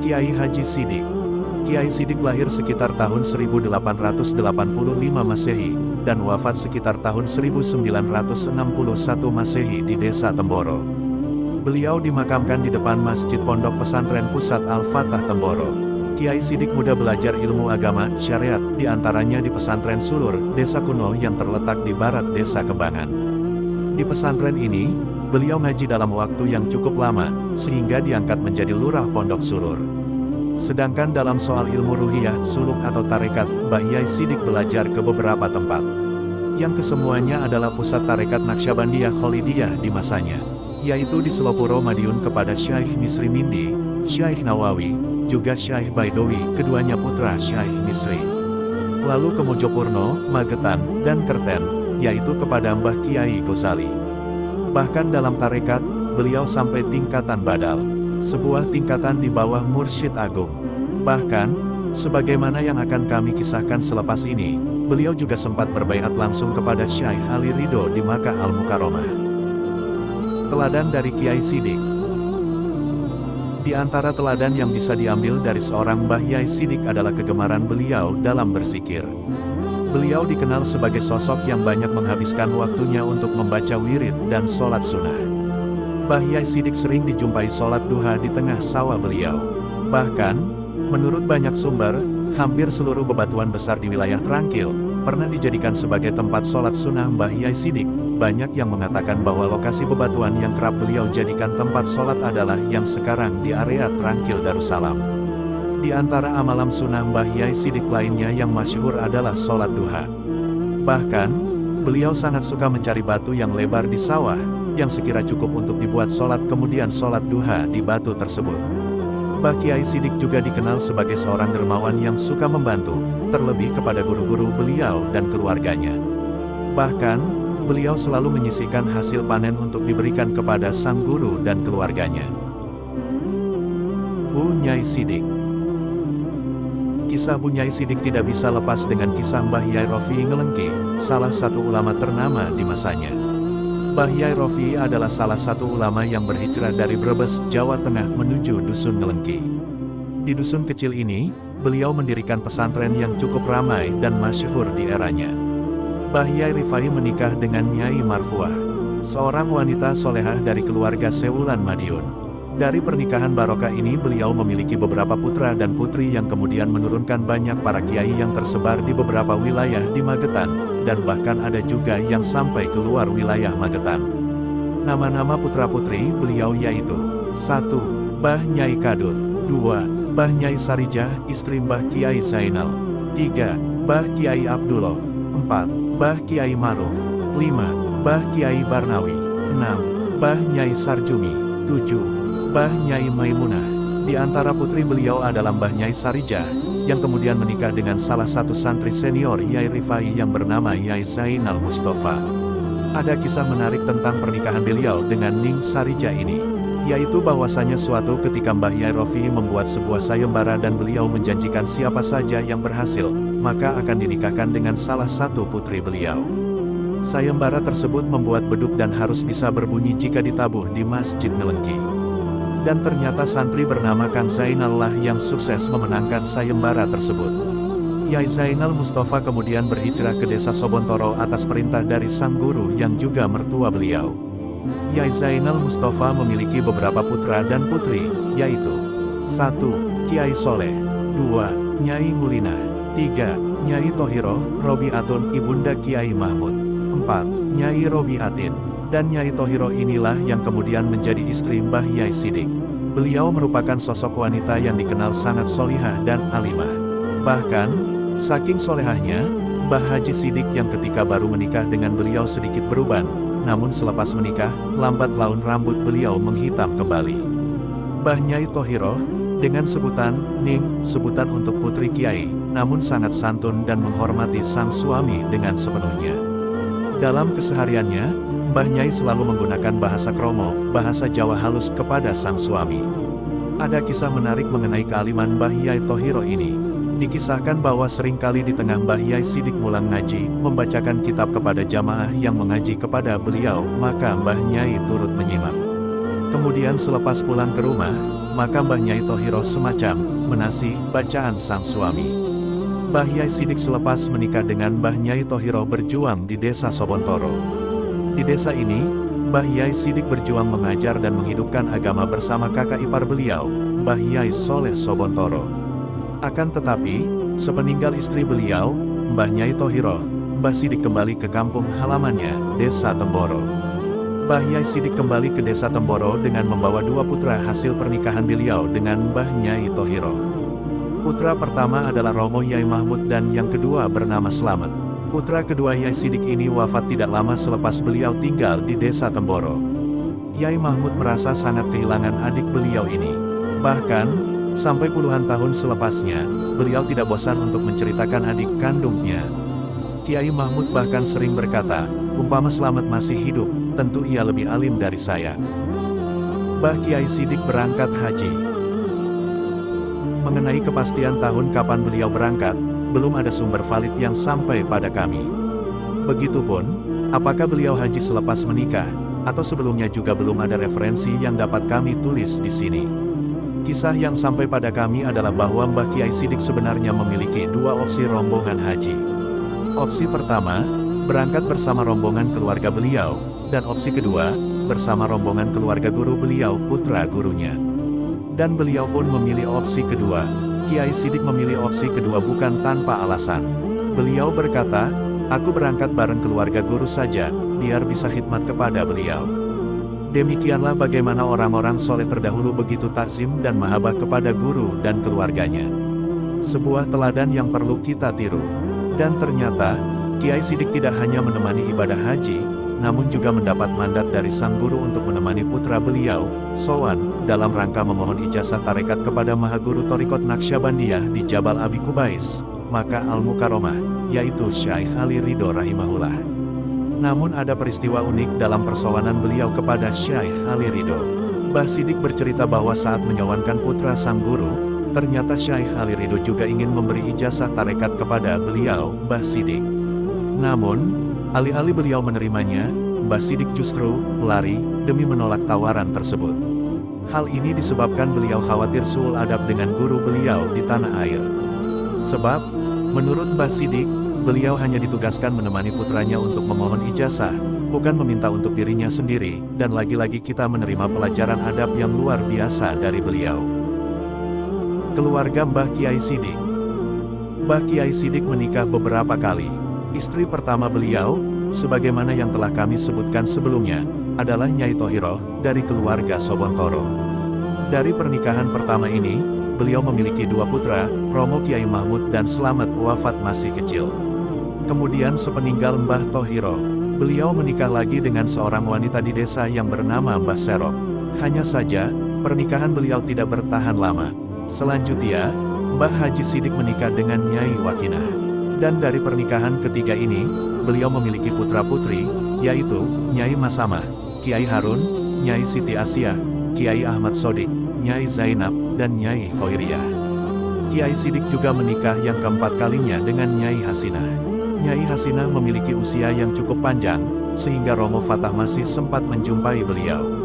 Kiai Haji Sidik. Kiai Sidik lahir sekitar tahun 1885 Masehi, dan wafat sekitar tahun 1961 Masehi di Desa Temboro. Beliau dimakamkan di depan Masjid Pondok Pesantren Pusat Al-Fatah Temboro. Kiai Sidik muda belajar ilmu agama, syariat, diantaranya di pesantren Sulur, desa kuno yang terletak di barat desa Kembangan. Di pesantren ini, beliau ngaji dalam waktu yang cukup lama, sehingga diangkat menjadi lurah Pondok Sulur. Sedangkan dalam soal ilmu ruhiyah, suluk atau tarekat, Mbah Yai Sidik belajar ke beberapa tempat. Yang kesemuanya adalah pusat tarekat Naqsyabandiyah Khalidiyah di masanya, yaitu di Selopuro Madiun kepada Syekh Misri Mindi, Syekh Nawawi, juga Syekh Baidowi, keduanya putra Syekh Misri. Lalu ke Mojopurno, Magetan, dan Kerten, yaitu kepada Mbah Kiai Ghazali. Bahkan dalam tarekat, beliau sampai tingkatan badal, sebuah tingkatan di bawah Mursyid Agung. Bahkan, sebagaimana yang akan kami kisahkan selepas ini, beliau juga sempat berbaiat langsung kepada Syekh Ali Ridho di Makkah Al-Mukarramah. Teladan dari Kiai Sidik. Di antara teladan yang bisa diambil dari seorang Mbah Yai Sidik adalah kegemaran beliau dalam berzikir. Beliau dikenal sebagai sosok yang banyak menghabiskan waktunya untuk membaca wirid dan sholat sunnah. Mbah Yai Sidik sering dijumpai sholat duha di tengah sawah beliau. Bahkan, menurut banyak sumber, hampir seluruh bebatuan besar di wilayah Trangkil pernah dijadikan sebagai tempat sholat sunnah Mbah Yai Sidik. Banyak yang mengatakan bahwa lokasi bebatuan yang kerap beliau jadikan tempat sholat adalah yang sekarang di area Trangkil Darussalam. Di antara amalan sunnah Mbah Yai Sidik lainnya yang masyhur adalah sholat duha. Bahkan, beliau sangat suka mencari batu yang lebar di sawah, yang sekira cukup untuk dibuat sholat kemudian sholat duha di batu tersebut. Mbah Kiai Sidik juga dikenal sebagai seorang dermawan yang suka membantu, terlebih kepada guru-guru beliau dan keluarganya. Bahkan, beliau selalu menyisihkan hasil panen untuk diberikan kepada sang guru dan keluarganya. Bu Nyai Sidik. Kisah Bu Nyai Sidik tidak bisa lepas dengan kisah Mbah Yai Rofi Ngelengki, salah satu ulama ternama di masanya. Mbah Yai Rofi adalah salah satu ulama yang berhijrah dari Brebes, Jawa Tengah menuju Dusun Ngelengki. Di dusun kecil ini, beliau mendirikan pesantren yang cukup ramai dan masyhur di eranya. Mbah Yai Rifai menikah dengan Nyai Marfuah, seorang wanita solehah dari keluarga Sewulan Madiun. Dari pernikahan barokah ini beliau memiliki beberapa putra dan putri yang kemudian menurunkan banyak para kiai yang tersebar di beberapa wilayah di Magetan, dan bahkan ada juga yang sampai keluar wilayah Magetan. Nama-nama putra-putri beliau yaitu 1. Mbah Nyai Kadut, 2. Mbah Nyai Sarijah, istri Mbah Kiai Zainal, 3. Mbah Kiai Abdullah, 4. Mbah Kiai Maruf, 5. Mbah Kiai Barnawi, 6. Mbah Nyai Sarjumi, 7. Mbah Nyai Maimunah. Di antara putri beliau adalah Mbah Nyai Sarijah, yang kemudian menikah dengan salah satu santri senior Yai Rifai yang bernama Yai Zainal Mustafa. Ada kisah menarik tentang pernikahan beliau dengan Ning Sarijah ini, yaitu bahwasanya suatu ketika Mbah Yai Rofi membuat sebuah sayembara dan beliau menjanjikan siapa saja yang berhasil, maka akan dinikahkan dengan salah satu putri beliau. Sayembara tersebut membuat beduk dan harus bisa berbunyi jika ditabuh di Masjid Ngelengki. Dan ternyata santri bernama Kang Zainal lah yang sukses memenangkan sayembara tersebut. Yai Zainal Mustafa kemudian berhijrah ke desa Sobontoro atas perintah dari sang guru yang juga mertua beliau. Yai Zainal Mustafa memiliki beberapa putra dan putri, yaitu 1. Kiai Soleh, 2. Nyai Ngulinah, 3. Nyai Tohiro, Robiatun ibunda Kiai Mahmud, 4. Nyai Robiatin. Dan Nyai Tohiro inilah yang kemudian menjadi istri Mbah Yai Sidik. Beliau merupakan sosok wanita yang dikenal sangat solihah dan alimah. Bahkan, saking solehahnya, Mbah Haji Sidik yang ketika baru menikah dengan beliau sedikit beruban, namun selepas menikah, lambat laun rambut beliau menghitam kembali. Mbah Nyai Tohiro, dengan sebutan Ning, sebutan untuk putri Kiai, namun sangat santun dan menghormati sang suami dengan sepenuhnya. Dalam kesehariannya, Mbah Nyai selalu menggunakan bahasa kromo, bahasa Jawa halus kepada sang suami. Ada kisah menarik mengenai kealiman Mbah Yai Tohiro ini. Dikisahkan bahwa seringkali di tengah Mbah Yai Sidik mulang ngaji, membacakan kitab kepada jamaah yang mengaji kepada beliau, maka Mbah Nyai turut menyimak. Kemudian selepas pulang ke rumah, maka Mbah Nyai Tohiro semacam menasih bacaan sang suami. Mbah Yai Sidik selepas menikah dengan Mbah Nyai Tohiro berjuang di desa Sobontoro. Di desa ini, Mbah Yai Sidik berjuang mengajar dan menghidupkan agama bersama kakak ipar beliau, Mbah Yai Soleh Sobontoro. Akan tetapi, sepeninggal istri beliau, Mbah Nyai Tohiro, Mbah Sidik kembali ke kampung halamannya, Desa Temboro. Mbah Yai Sidik kembali ke Desa Temboro dengan membawa 2 putra hasil pernikahan beliau dengan Mbah Nyai Tohiro. Putra pertama adalah Romo Yai Mahmud dan yang kedua bernama Slamet. Putra kedua Yai Sidik ini wafat tidak lama selepas beliau tinggal di Desa Temboro. Yai Mahmud merasa sangat kehilangan adik beliau ini. Bahkan, sampai puluhan tahun selepasnya, beliau tidak bosan untuk menceritakan adik kandungnya. Kiai Mahmud bahkan sering berkata, umpama Slamet masih hidup, tentu ia lebih alim dari saya. Mbah Kiai Sidik berangkat haji. Mengenai kepastian tahun kapan beliau berangkat, belum ada sumber valid yang sampai pada kami. Begitupun, apakah beliau haji selepas menikah, atau sebelumnya juga belum ada referensi yang dapat kami tulis di sini. Kisah yang sampai pada kami adalah bahwa Mbah Kiai Sidik sebenarnya memiliki 2 opsi rombongan haji. Opsi pertama, berangkat bersama rombongan keluarga beliau, dan opsi kedua, bersama rombongan keluarga guru beliau, putra gurunya. Dan beliau pun memilih opsi kedua. Kiai Sidik memilih opsi kedua bukan tanpa alasan. Beliau berkata, aku berangkat bareng keluarga guru saja, biar bisa khidmat kepada beliau. Demikianlah bagaimana orang-orang soleh terdahulu begitu takzim dan mahabbah kepada guru dan keluarganya. Sebuah teladan yang perlu kita tiru. Dan ternyata, Kiai Sidik tidak hanya menemani ibadah haji, namun juga mendapat mandat dari sang guru untuk menemani putra beliau, Sowan, dalam rangka memohon ijazah tarekat kepada Mahaguru Thariqat Naqsyabandiyah di Jabal Abi Kubais, Makkah Al-Mukarramah, yaitu Syekh Ali Ridho rahimahullah. Namun ada peristiwa unik dalam persowanan beliau kepada Syekh Ali Ridho. Mbah Sidik bercerita bahwa saat menyawankan putra sang guru, ternyata Syekh Ali Ridho juga ingin memberi ijazah tarekat kepada beliau, Mbah Sidik. Namun, alih-alih beliau menerimanya, Mbah Sidik justru lari demi menolak tawaran tersebut. Hal ini disebabkan beliau khawatir suul adab dengan guru beliau di tanah air. Sebab, menurut Mbah Sidik, beliau hanya ditugaskan menemani putranya untuk memohon ijazah, bukan meminta untuk dirinya sendiri, dan lagi-lagi kita menerima pelajaran adab yang luar biasa dari beliau. Keluarga Mbah Kiai Sidik. Mbah Kiai Sidik menikah beberapa kali. Istri pertama beliau, sebagaimana yang telah kami sebutkan sebelumnya, adalah Nyai Tohiro, dari keluarga Sobontoro. Dari pernikahan pertama ini, beliau memiliki 2 putra, Romo Kiai Mahmud dan Slamet wafat masih kecil. Kemudian sepeninggal Mbah Tohiro, beliau menikah lagi dengan seorang wanita di desa yang bernama Mbah Serok. Hanya saja, pernikahan beliau tidak bertahan lama. Selanjutnya, Mbah Haji Sidik menikah dengan Nyai Wakinah. Dan dari pernikahan ketiga ini, beliau memiliki putra-putri, yaitu Nyai Masamah, Kiai Harun, Nyai Siti Asia, Kiai Ahmad Sodik, Nyai Zainab, dan Nyai Khoiriyah. Kiai Sidik juga menikah yang keempat kalinya dengan Nyai Hasinah. Nyai Hasinah memiliki usia yang cukup panjang, sehingga Romo Fatah masih sempat menjumpai beliau.